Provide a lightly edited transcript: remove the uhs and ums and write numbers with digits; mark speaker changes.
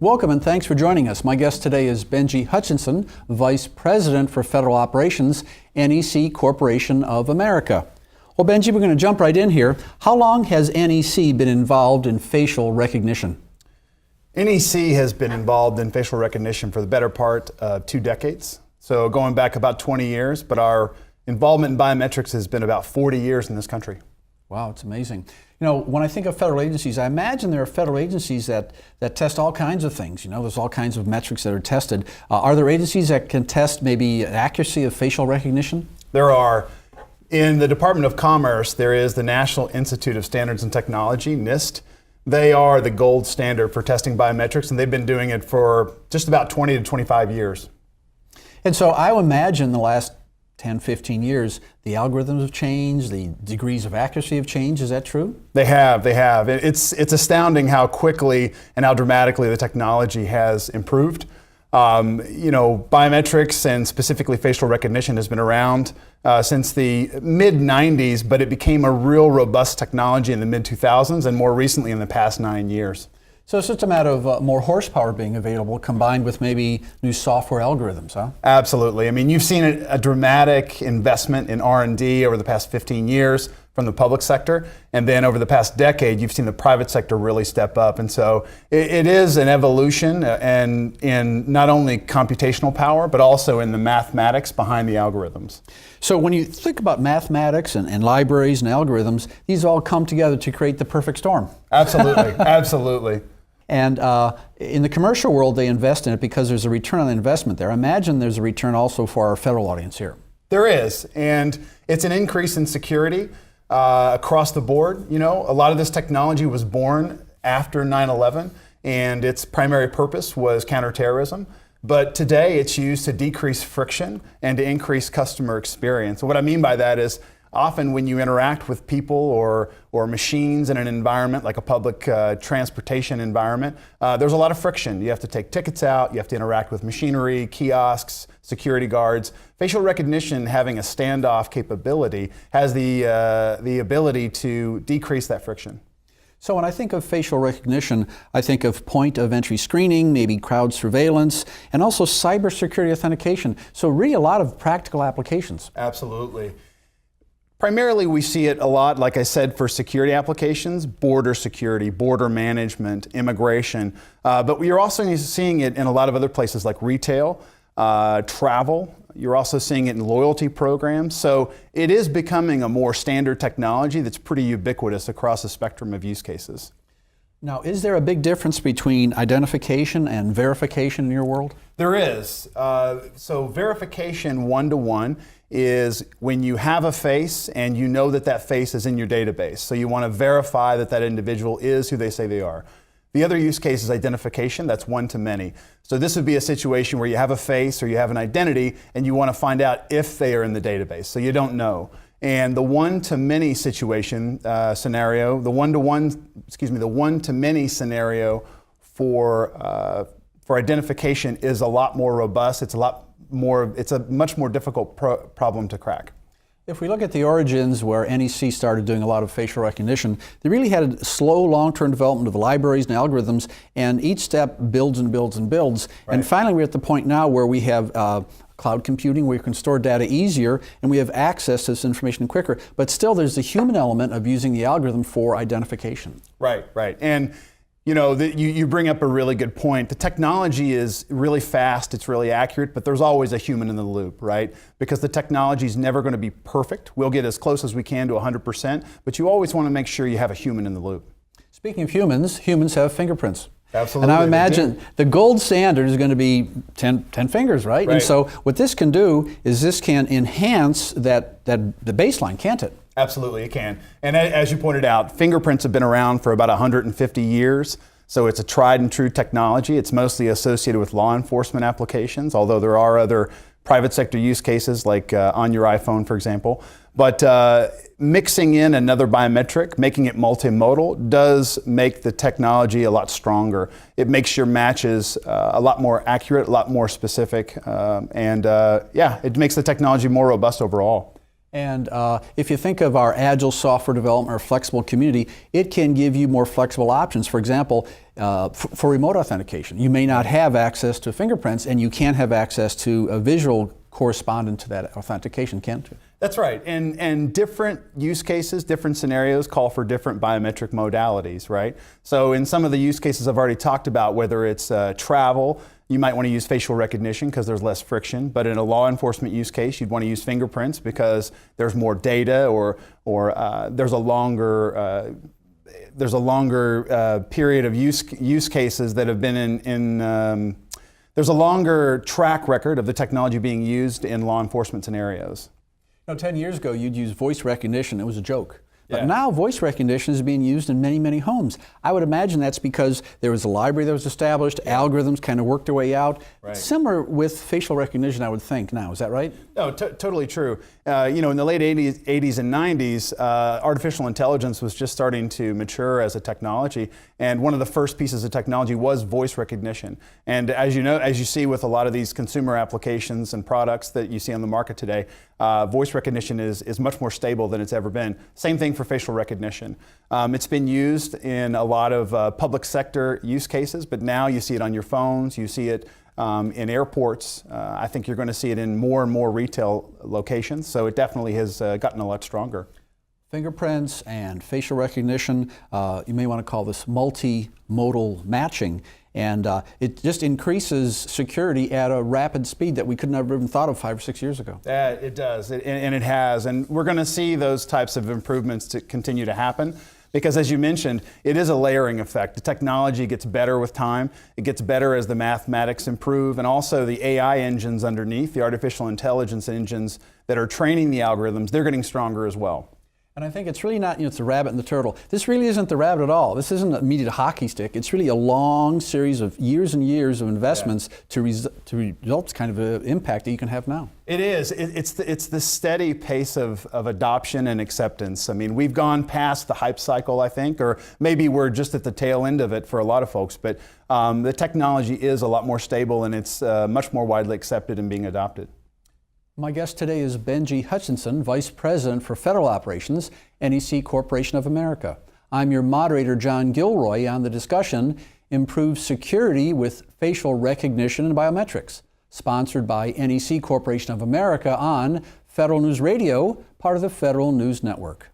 Speaker 1: Welcome and thanks for joining us. My guest today is Benji Hutchinson, Vice President for Federal Operations, NEC Corporation of America. Well, Benji, we're going to jump right in here. How long has NEC been involved in facial recognition?
Speaker 2: NEC has been involved in facial recognition for the better part of 2 decades. So going back about 20 years, but our involvement in biometrics has been about 40 years in this country.
Speaker 1: Wow, it's amazing. You know, when I think of federal agencies, I imagine there are federal agencies that test all kinds of things. You know, there's all kinds of metrics that are tested. Are there agencies that can test maybe accuracy of facial recognition?
Speaker 2: There are. In the Department of Commerce, there is the National Institute of Standards and Technology, NIST. They are the gold standard for testing biometrics, and they've been doing it for just about 20 to 25 years.
Speaker 1: And so I would imagine the last 10, 15 years, the algorithms have changed, the degrees of accuracy have changed. Is that true?
Speaker 2: They have. It's astounding how quickly and how dramatically the technology has improved. You know, biometrics and specifically facial recognition has been around since the mid-90s, but it became a real robust technology in the mid-2000s and more recently in the past 9 years.
Speaker 1: So it's just a matter of more horsepower being available combined with maybe new software algorithms, huh?
Speaker 2: Absolutely. I mean, you've seen a dramatic investment in R&D over the past 15 years from the public sector, and then over the past decade, you've seen the private sector really step up. And so it is an evolution and in not only computational power, but also in the mathematics behind the algorithms.
Speaker 1: So when you think about mathematics and libraries and algorithms, these all come together to create the perfect storm.
Speaker 2: Absolutely, absolutely.
Speaker 1: And in the commercial world, they invest in it because there's a return on investment there. I imagine there's a return also for our federal audience here.
Speaker 2: There is, and it's an increase in security across the board. You know, a lot of this technology was born after 9/11, and its primary purpose was counterterrorism. But today, it's used to decrease friction and to increase customer experience. And what I mean by that is, often when you interact with people or machines in an environment like a public transportation environment, there's a lot of friction. You have to take tickets out, you have to interact with machinery, kiosks, security guards. Facial recognition, having a standoff capability, has the ability to decrease that friction.
Speaker 1: So when I think of facial recognition, I think of point of entry screening, maybe crowd surveillance, and also cybersecurity authentication. So really a lot of practical applications.
Speaker 2: Absolutely. Primarily, we see it a lot, like I said, for security applications, border security, border management, immigration. But we are also seeing it in a lot of other places like retail, travel. You're also seeing it in loyalty programs. So it is becoming a more standard technology that's pretty ubiquitous across a spectrum of use cases.
Speaker 1: Now, is there a big difference between identification and verification in your world?
Speaker 2: There is. So verification one-to-one is when you have a face and you know that that face is in your database. So you want to verify that that individual is who they say they are. The other use case is identification. That's one-to-many. So this would be a situation where you have a face or you have an identity and you want to find out if they are in the database. So you don't know. And the one-to-many situation scenario, the one-to-many scenario for identification is a lot more robust. It's a much more difficult problem to crack.
Speaker 1: If we look at the origins where NEC started doing a lot of facial recognition, they really had a slow, long-term development of libraries and algorithms, and each step builds and builds and builds. Right. And finally, we're at the point now where we have cloud computing, where you can store data easier, and we have access to this information quicker. But still, there's the human element of using the algorithm for identification.
Speaker 2: Right. And you know, you bring up a really good point. The technology is really fast, it's really accurate, but there's always a human in the loop, right? Because the technology is never going to be perfect. We'll get as close as we can to 100%, but you always want to make sure you have a human in the loop.
Speaker 1: Speaking of humans have fingerprints.
Speaker 2: Absolutely.
Speaker 1: And I imagine the gold standard is going to be 10 fingers, right? And so what this can do is this can enhance the baseline, can't it?
Speaker 2: Absolutely, it can. And as you pointed out, fingerprints have been around for about 150 years. So it's a tried and true technology. It's mostly associated with law enforcement applications, although there are other private sector use cases like on your iPhone, for example. But mixing in another biometric, making it multimodal, does make the technology a lot stronger. It makes your matches a lot more accurate, a lot more specific, and it makes the technology more robust overall.
Speaker 1: And if you think of our agile software development or flexible community, it can give you more flexible options. For example, for remote authentication, you may not have access to fingerprints, and you can have access to a visual correspondent to that authentication, can't you?
Speaker 2: That's right, and different use cases, different scenarios call for different biometric modalities, right? So in some of the use cases I've already talked about, whether it's travel, you might want to use facial recognition because there's less friction, but in a law enforcement use case, you'd want to use fingerprints because there's more data, or there's a longer period of use cases that have been there's a longer track record of the technology being used in law enforcement scenarios.
Speaker 1: 10 years ago, you'd use voice recognition. It was a joke. But
Speaker 2: Yeah.
Speaker 1: now voice recognition is being used in many, many homes. I would imagine that's because there was a library that was established, algorithms kind of worked their way out.
Speaker 2: Right.
Speaker 1: Similar with facial recognition, I would think now. Is that right?
Speaker 2: No, totally true. In the late 80s and 90s, artificial intelligence was just starting to mature as a technology, and one of the first pieces of technology was voice recognition. And as you see with a lot of these consumer applications and products that you see on the market today, voice recognition is much more stable than it's ever been. Same thing for facial recognition. It's been used in a lot of public sector use cases, but now you see it on your phones, you see it in airports. I think you're going to see it in more and more retail locations, so it definitely has gotten a lot stronger.
Speaker 1: Fingerprints and facial recognition, you may want to call this multimodal matching, and it just increases security at a rapid speed that we could never even thought of 5 or 6 years ago.
Speaker 2: It does, and it has, and we're going to see those types of improvements to continue to happen. Because as you mentioned, it is a layering effect. The technology gets better with time. It gets better as the mathematics improve, and also the AI engines underneath, the artificial intelligence engines that are training the algorithms, they're getting stronger as well.
Speaker 1: And I think it's really not, it's the rabbit and the turtle. This really isn't the rabbit at all. This isn't an immediate hockey stick. It's really a long series of years and years of investments to result kind of an impact that you can have now.
Speaker 2: It is. It's the steady pace of adoption and acceptance. I mean, we've gone past the hype cycle, I think, or maybe we're just at the tail end of it for a lot of folks, but the technology is a lot more stable, and it's much more widely accepted and being adopted.
Speaker 1: My guest today is Benji Hutchinson, Vice President for Federal Operations, NEC Corporation of America. I'm your moderator, John Gilroy, on the discussion, Improved Security with Facial Recognition and Biometrics, sponsored by NEC Corporation of America on Federal News Radio, part of the Federal News Network.